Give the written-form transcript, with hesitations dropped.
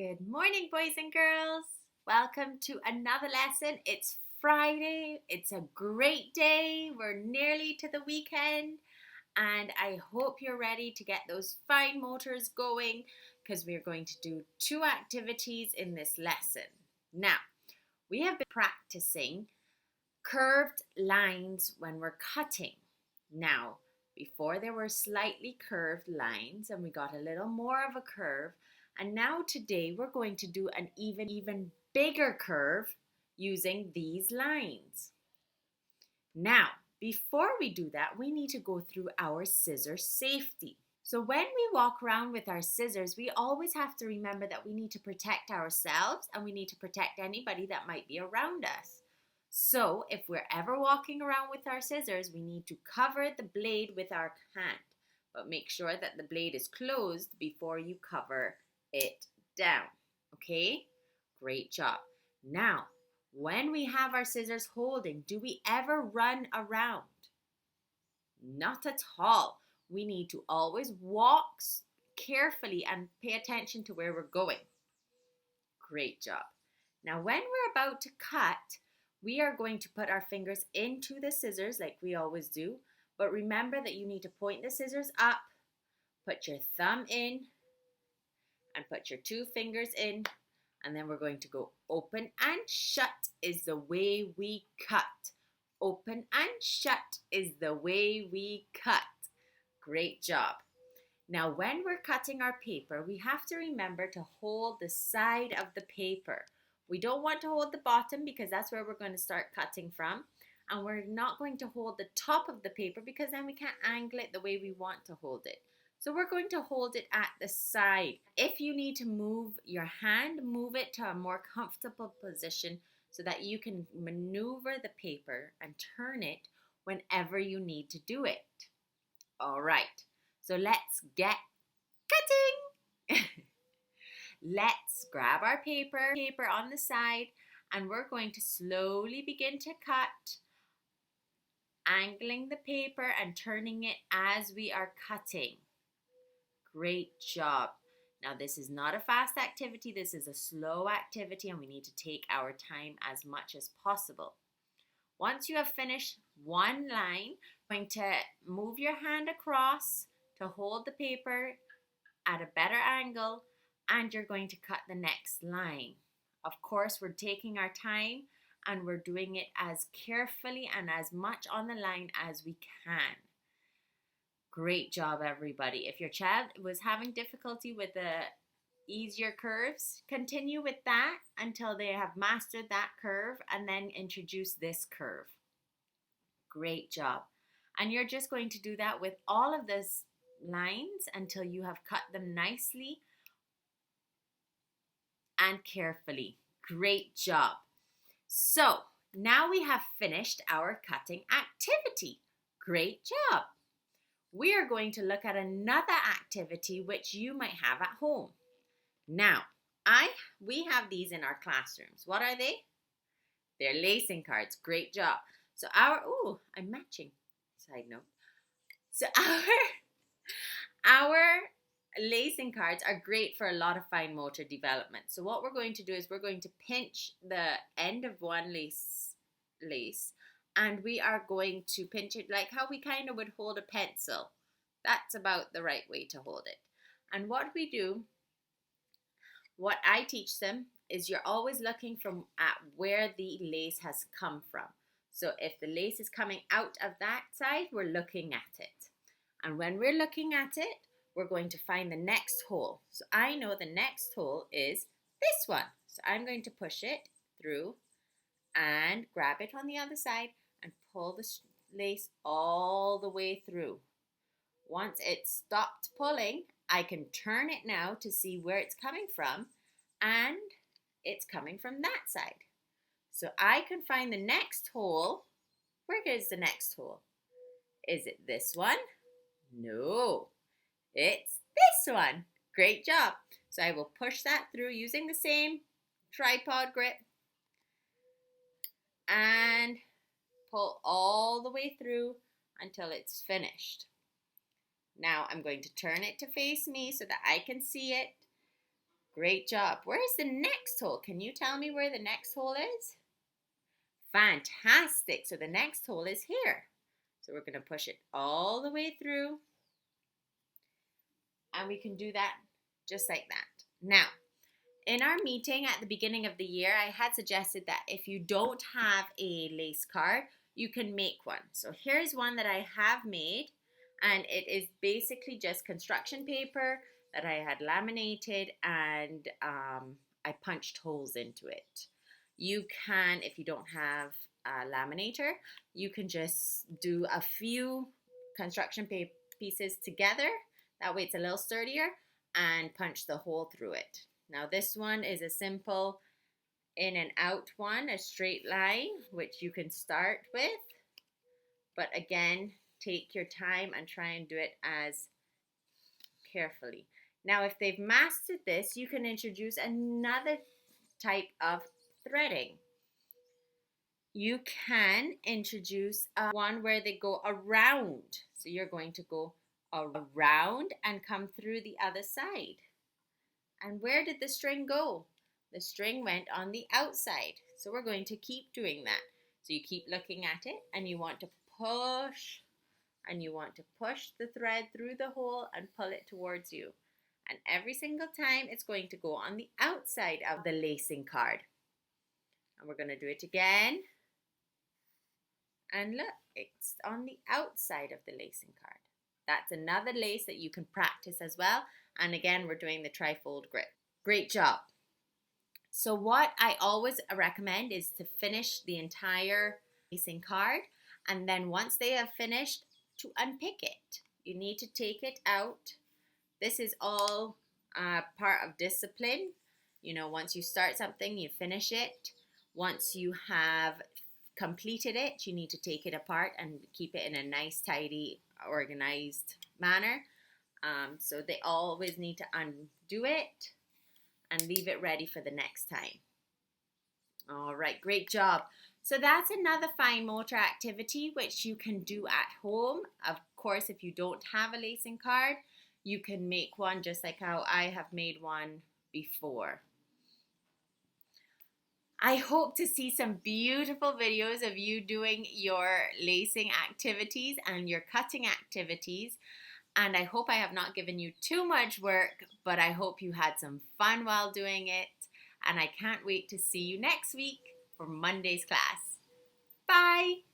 Good morning, boys and girls. Welcome to another lesson. It's Friday. It's a great day. We're nearly to the weekend, and I hope you're ready to get those fine motors going because we're going to do two activities in this lesson. Now, we have been practicing curved lines when we're cutting. Now, before there were slightly curved lines, and we got a little more of a curve. And now today we're going to do an even bigger curve using these lines. Now, before we do that, we need to go through our scissor safety. So when we walk around with our scissors, we always have to remember that we need to protect ourselves and we need to protect anybody that might be around us. So if we're ever walking around with our scissors, we need to cover the blade with our hand, but make sure that the blade is closed before you cover it down. Okay? Great job. Now, when we have our scissors holding, do we ever run around? Not at all. We need to always walk carefully and pay attention to where we're going. Great job. Now, when we're about to cut, we are going to put our fingers into the scissors like we always do. But remember that you need to point the scissors up, put your thumb in, and put your two fingers in, and then we're going to go open and shut is the way we cut. Open and shut is the way we cut. Great job. Now, when we're cutting our paper, we have to remember to hold the side of the paper. We don't want to hold the bottom because that's where we're going to start cutting from. And we're not going to hold the top of the paper because then we can't angle it the way we want to hold it. So we're going to hold it at the side. If you need to move your hand, move it to a more comfortable position so that you can maneuver the paper and turn it whenever you need to do it. All right, so let's get cutting. Let's grab our paper on the side, and we're going to slowly begin to cut, angling the paper and turning it as we are cutting. Great job. Now, this is not a fast activity. This is a slow activity, and we need to take our time as much as possible. Once you have finished one line, you're going to move your hand across to hold the paper at a better angle, and you're going to cut the next line. Of course, we're taking our time and we're doing it as carefully and as much on the line as we can. Great job, everybody. If your child was having difficulty with the easier curves, continue with that until they have mastered that curve and then introduce this curve. Great job. And you're just going to do that with all of these lines until you have cut them nicely and carefully. Great job. So now we have finished our cutting activity. Great job. We are going to look at another activity which you might have at home. Now, we have these in our classrooms. What are they? They're lacing cards. Great job. So I'm matching. Side note. So our lacing cards are great for a lot of fine motor development. So what we're going to do is we're going to pinch the end of one lace, and we are going to pinch it like how we kind of would hold a pencil. That's about the right way to hold it. And what I teach them is you're always looking at where the lace has come from. So if the lace is coming out of that side, we're looking at it. And when we're looking at it, we're going to find the next hole. So I know the next hole is this one. So I'm going to push it through and grab it on the other side and pull the lace all the way through. Once it's stopped pulling, I can turn it now to see where it's coming from, and it's coming from that side. So I can find the next hole. Where is the next hole? Is it this one? No, it's this one. Great job. So I will push that through using the same tripod grip and pull all the way through until it's finished. Now I'm going to turn it to face me so that I can see it. Great job. Where's the next hole? Can you tell me where the next hole is? Fantastic. So the next hole is here. So we're going to push it all the way through. And we can do that just like that. Now, in our meeting at the beginning of the year, I had suggested that if you don't have a lace card, you can make one. So here's one that I have made, and it is basically just construction paper that I had laminated, and I punched holes into it. You can, if you don't have a laminator, you can just do a few construction paper pieces together. That way it's a little sturdier, and punch the hole through it. Now this one is a simple in and out one, a straight line, which you can start with. But again, take your time and try and do it as carefully. Now if they've mastered this, you can introduce another type of threading. You can introduce one where they go around. So you're going to go around and come through the other side. And where did the string go? The string went on the outside. So we're going to keep doing that. So you keep looking at it, and you want to push, and you want to push the thread through the hole and pull it towards you. And every single time it's going to go on the outside of the lacing card. And we're going to do it again. And look, it's on the outside of the lacing card. That's another lace that you can practice as well. And again, we're doing the trifold grip. Great job. So what I always recommend is to finish the entire lacing card. And then once they have finished, to unpick it. You need to take it out. This is all part of discipline. You know, once you start something, you finish it. Once you have completed it, you need to take it apart and keep it in a nice, tidy, organized manner. So they always need to undo it and leave it ready for the next time. All right, great job. So that's another fine motor activity which you can do at home. Of course, if you don't have a lacing card, you can make one just like how I have made one before. I hope to see some beautiful videos of you doing your lacing activities and your cutting activities. And I hope I have not given you too much work, but I hope you had some fun while doing it. And I can't wait to see you next week for Monday's class. Bye!